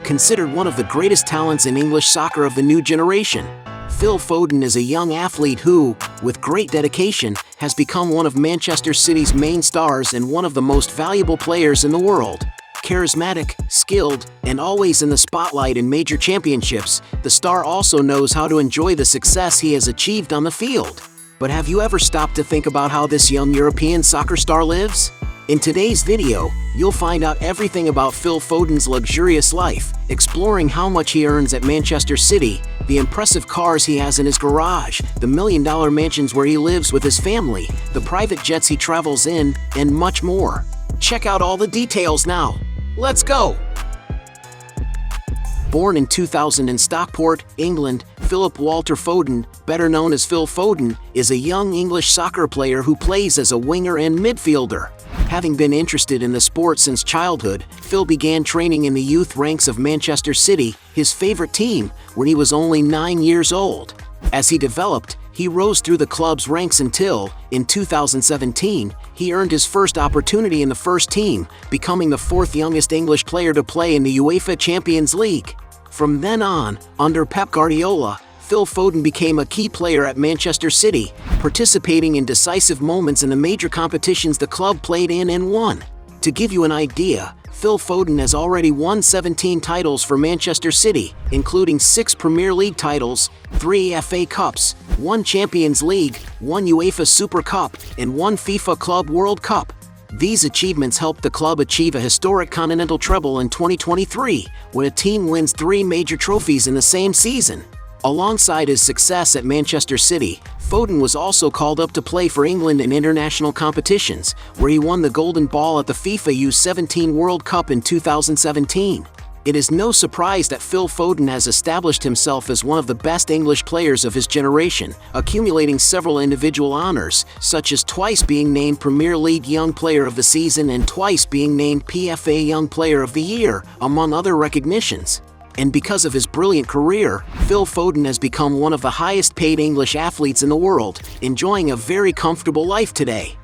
Considered one of the greatest talents in English soccer of the new generation, Phil Foden is a young athlete who, with great dedication, has become one of Manchester City's main stars and one of the most valuable players in the world. Charismatic, skilled, and always in the spotlight in major championships, the star also knows how to enjoy the success he has achieved on the field. But have you ever stopped to think about how this young European soccer star lives? In today's video, you'll find out everything about Phil Foden's luxurious life, exploring how much he earns at Manchester City, the impressive cars he has in his garage, the million-dollar mansions where he lives with his family, the private jets he travels in, and much more. Check out all the details now. Let's go! Born in 2000 in Stockport, England, Philip Walter Foden, better known as Phil Foden, is a young English soccer player who plays as a winger and midfielder. Having been interested in the sport since childhood, Phil began training in the youth ranks of Manchester City, his favorite team, when he was only 9 years old. As he developed, he rose through the club's ranks until, in 2017, he earned his first opportunity in the first team, becoming the fourth youngest English player to play in the UEFA Champions League. From then on, under Pep Guardiola, Phil Foden became a key player at Manchester City, participating in decisive moments in the major competitions the club played in and won. To give you an idea, Phil Foden has already won 17 titles for Manchester City, including 6 Premier League titles, 3 FA Cups, 1 Champions League, 1 UEFA Super Cup, and 1 FIFA Club World Cup. These achievements helped the club achieve a historic continental treble in 2023, when a team wins 3 major trophies in the same season. Alongside his success at Manchester City, Foden was also called up to play for England in international competitions, where he won the Golden Ball at the FIFA U17 World Cup in 2017. It is no surprise that Phil Foden has established himself as one of the best English players of his generation, accumulating several individual honors, such as twice being named Premier League Young Player of the Season and twice being named PFA Young Player of the Year, among other recognitions. And because of his brilliant career, Phil Foden has become one of the highest-paid English athletes in the world, enjoying a very comfortable life today.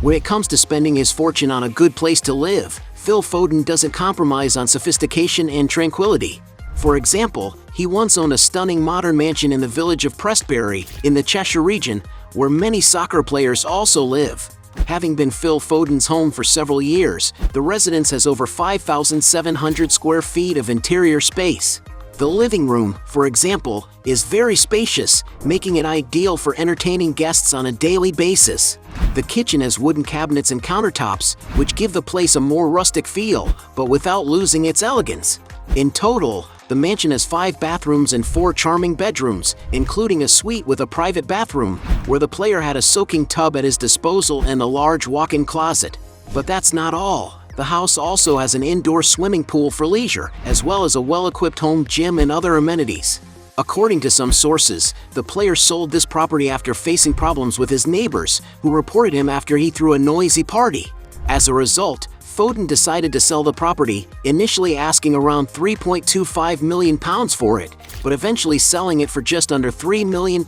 When it comes to spending his fortune on a good place to live, Phil Foden doesn't compromise on sophistication and tranquility. For example, he once owned a stunning modern mansion in the village of Prestbury, in the Cheshire region, where many soccer players also live. Having been Phil Foden's home for several years, the residence has over 5,700 square feet of interior space. The living room, for example, is very spacious, making it ideal for entertaining guests on a daily basis. The kitchen has wooden cabinets and countertops, which give the place a more rustic feel, but without losing its elegance. In total, the mansion has 5 bathrooms and 4 charming bedrooms, including a suite with a private bathroom, where the player had a soaking tub at his disposal and a large walk-in closet. But that's not all. The house also has an indoor swimming pool for leisure, as well as a well-equipped home gym and other amenities. According to some sources, the player sold this property after facing problems with his neighbors, who reported him after he threw a noisy party. As a result, Foden decided to sell the property, initially asking around £3.25 million for it, but eventually selling it for just under £3 million.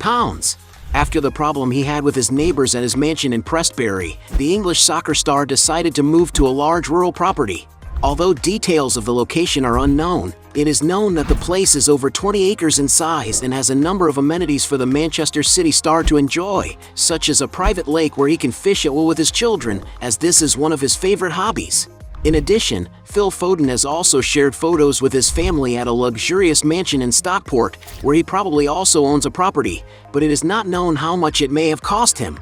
After the problem he had with his neighbors at his mansion in Prestbury, the English soccer star decided to move to a large rural property. Although details of the location are unknown, it is known that the place is over 20 acres in size and has a number of amenities for the Manchester City star to enjoy, such as a private lake where he can fish at will with his children, as this is one of his favorite hobbies. In addition, Phil Foden has also shared photos with his family at a luxurious mansion in Stockport, where he probably also owns a property, but it is not known how much it may have cost him.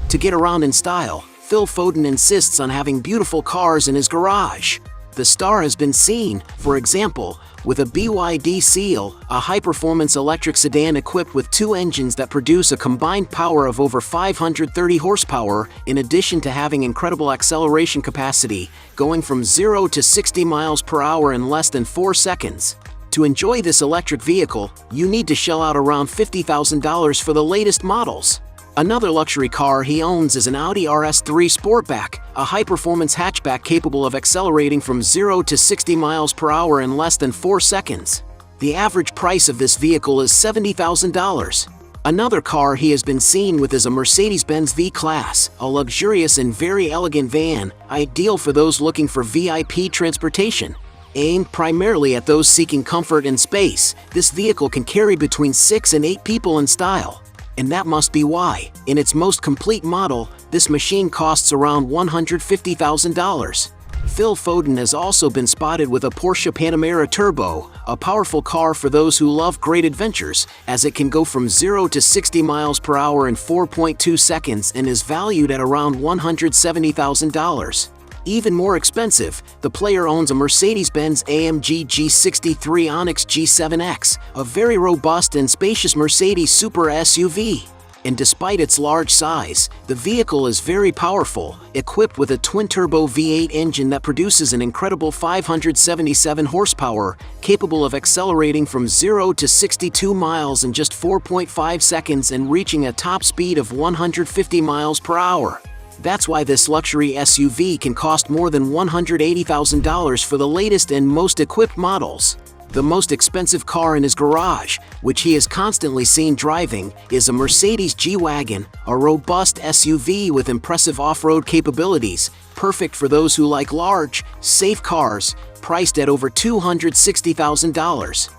To get around in style, Phil Foden insists on having beautiful cars in his garage. The star has been seen, for example, with a BYD Seal, a high-performance electric sedan equipped with 2 engines that produce a combined power of over 530 horsepower, in addition to having incredible acceleration capacity, going from 0 to 60 miles per hour in less than 4 seconds. To enjoy this electric vehicle, you need to shell out around $50,000 for the latest models. Another luxury car he owns is an Audi RS3 Sportback, a high-performance hatchback capable of accelerating from 0 to 60 miles per hour in less than 4 seconds. The average price of this vehicle is $70,000. Another car he has been seen with is a Mercedes-Benz V-Class, a luxurious and very elegant van, ideal for those looking for VIP transportation. Aimed primarily at those seeking comfort and space, this vehicle can carry between 6 and 8 people in style. And that must be why, in its most complete model, this machine costs around $150,000. Phil Foden has also been spotted with a Porsche Panamera Turbo, a powerful car for those who love great adventures, as it can go from 0 to 60 miles per hour in 4.2 seconds and is valued at around $170,000. Even more expensive, the player owns a Mercedes-Benz AMG G63 Onyx G7X, a very robust and spacious Mercedes super SUV. And despite its large size, the vehicle is very powerful, equipped with a twin-turbo V8 engine that produces an incredible 577 horsepower, capable of accelerating from 0 to 62 miles in just 4.5 seconds and reaching a top speed of 150 miles per hour. That's why this luxury SUV can cost more than $180,000 for the latest and most equipped models. The most expensive car in his garage, which he is constantly seen driving, is a Mercedes G-Wagon, a robust SUV with impressive off-road capabilities, perfect for those who like large, safe cars, priced at over $260,000.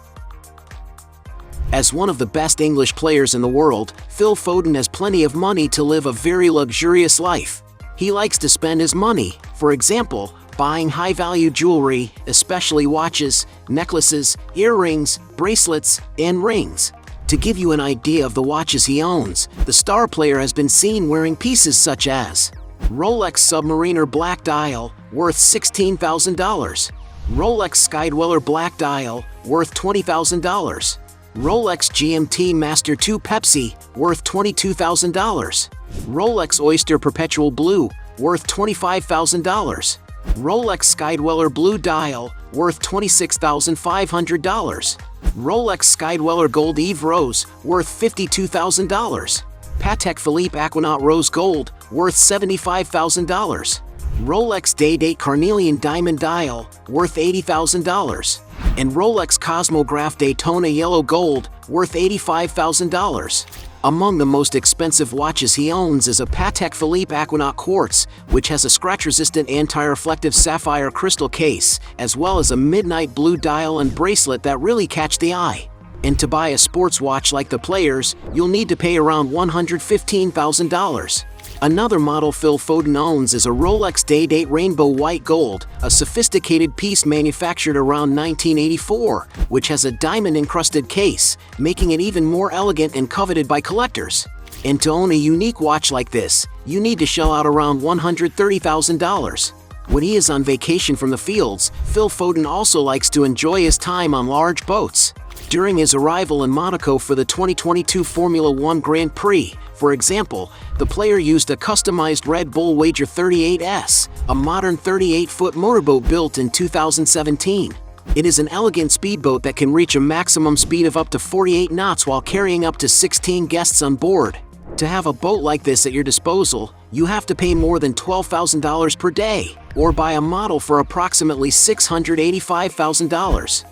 As one of the best English players in the world, Phil Foden has plenty of money to live a very luxurious life. He likes to spend his money, for example, buying high-value jewelry, especially watches, necklaces, earrings, bracelets, and rings. To give you an idea of the watches he owns, the star player has been seen wearing pieces such as Rolex Submariner Black Dial, worth $16,000, Rolex Skydweller Black Dial, worth $20,000, Rolex GMT Master 2 Pepsi, worth $22,000, Rolex Oyster Perpetual Blue, worth $25,000, Rolex Skydweller Blue Dial, worth $26,500, Rolex Skydweller Gold Eve Rose, worth $52,000, Patek Philippe Aquanaut Rose Gold, worth $75,000, Rolex Day-Date Carnelian Diamond Dial, worth $80,000, and Rolex Cosmograph Daytona Yellow Gold, worth $85,000. Among the most expensive watches he owns is a Patek Philippe Aquanaut Quartz, which has a scratch-resistant anti-reflective sapphire crystal case, as well as a midnight blue dial and bracelet that really catch the eye. And to buy a sports watch like the players, you'll need to pay around $115,000. Another model Phil Foden owns is a Rolex Day-Date Rainbow White Gold, a sophisticated piece manufactured around 1984, which has a diamond-encrusted case, making it even more elegant and coveted by collectors. And to own a unique watch like this, you need to shell out around $130,000. When he is on vacation from the fields, Phil Foden also likes to enjoy his time on large boats. During his arrival in Monaco for the 2022 Formula 1 Grand Prix, for example, the player used a customized Red Bull Wager 38S, a modern 38-foot motorboat built in 2017. It is an elegant speedboat that can reach a maximum speed of up to 48 knots while carrying up to 16 guests on board. To have a boat like this at your disposal, you have to pay more than $12,000 per day, or buy a model for approximately $685,000.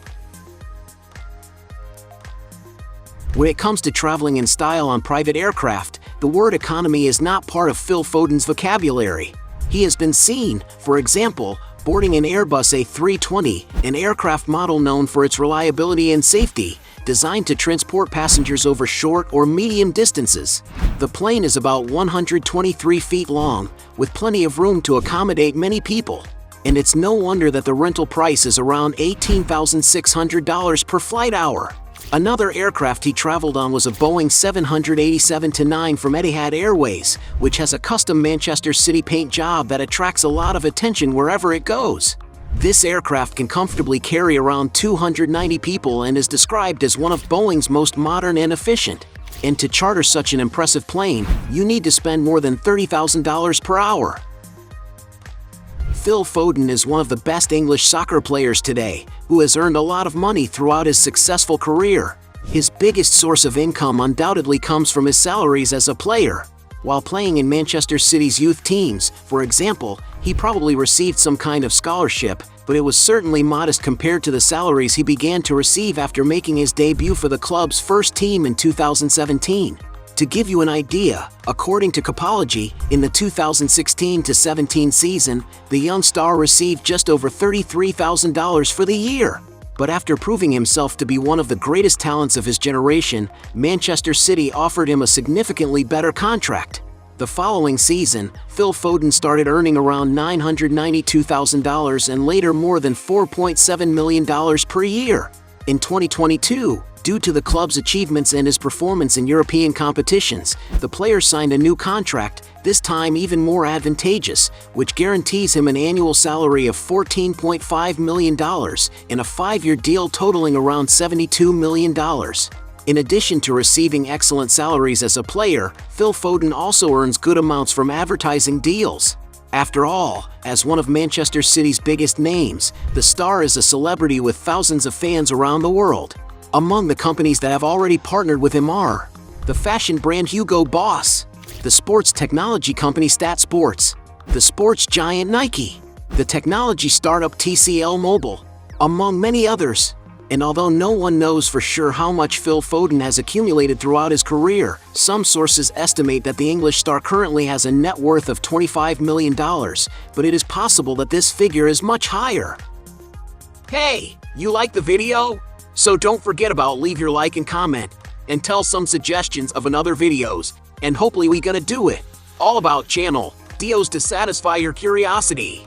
When it comes to traveling in style on private aircraft, the word economy is not part of Phil Foden's vocabulary. He has been seen, for example, boarding an Airbus A320, an aircraft model known for its reliability and safety, designed to transport passengers over short or medium distances. The plane is about 123 feet long, with plenty of room to accommodate many people. And it's no wonder that the rental price is around $18,600 per flight hour. Another aircraft he traveled on was a Boeing 787-9 from Etihad Airways, which has a custom Manchester City paint job that attracts a lot of attention wherever it goes. This aircraft can comfortably carry around 290 people and is described as one of Boeing's most modern and efficient. And to charter such an impressive plane, you need to spend more than $30,000 per hour. Phil Foden is one of the best English soccer players today, who has earned a lot of money throughout his successful career. His biggest source of income undoubtedly comes from his salaries as a player. While playing in Manchester City's youth teams, for example, he probably received some kind of scholarship, but it was certainly modest compared to the salaries he began to receive after making his debut for the club's first team in 2017. To give you an idea, according to Capology, in the 2016-17 season, the young star received just over $33,000 for the year. But after proving himself to be one of the greatest talents of his generation, Manchester City offered him a significantly better contract. The following season, Phil Foden started earning around $992,000 and later more than $4.7 million per year. In 2022, due to the club's achievements and his performance in European competitions, the player signed a new contract, this time even more advantageous, which guarantees him an annual salary of $14.5 million in a 5-year deal totaling around $72 million. In addition to receiving excellent salaries as a player, Phil Foden also earns good amounts from advertising deals. After all, as one of Manchester City's biggest names, the star is a celebrity with thousands of fans around the world. Among the companies that have already partnered with him are the fashion brand Hugo Boss, the sports technology company Stat Sports, the sports giant Nike, the technology startup TCL Mobile, among many others. And although no one knows for sure how much Phil Foden has accumulated throughout his career, some sources estimate that the English star currently has a net worth of $25 million, but it is possible that this figure is much higher. Hey, you like the video? So don't forget about leave your like and comment, and tell some suggestions of another videos, and hopefully we gonna do it. All about channel, Dios to satisfy your curiosity.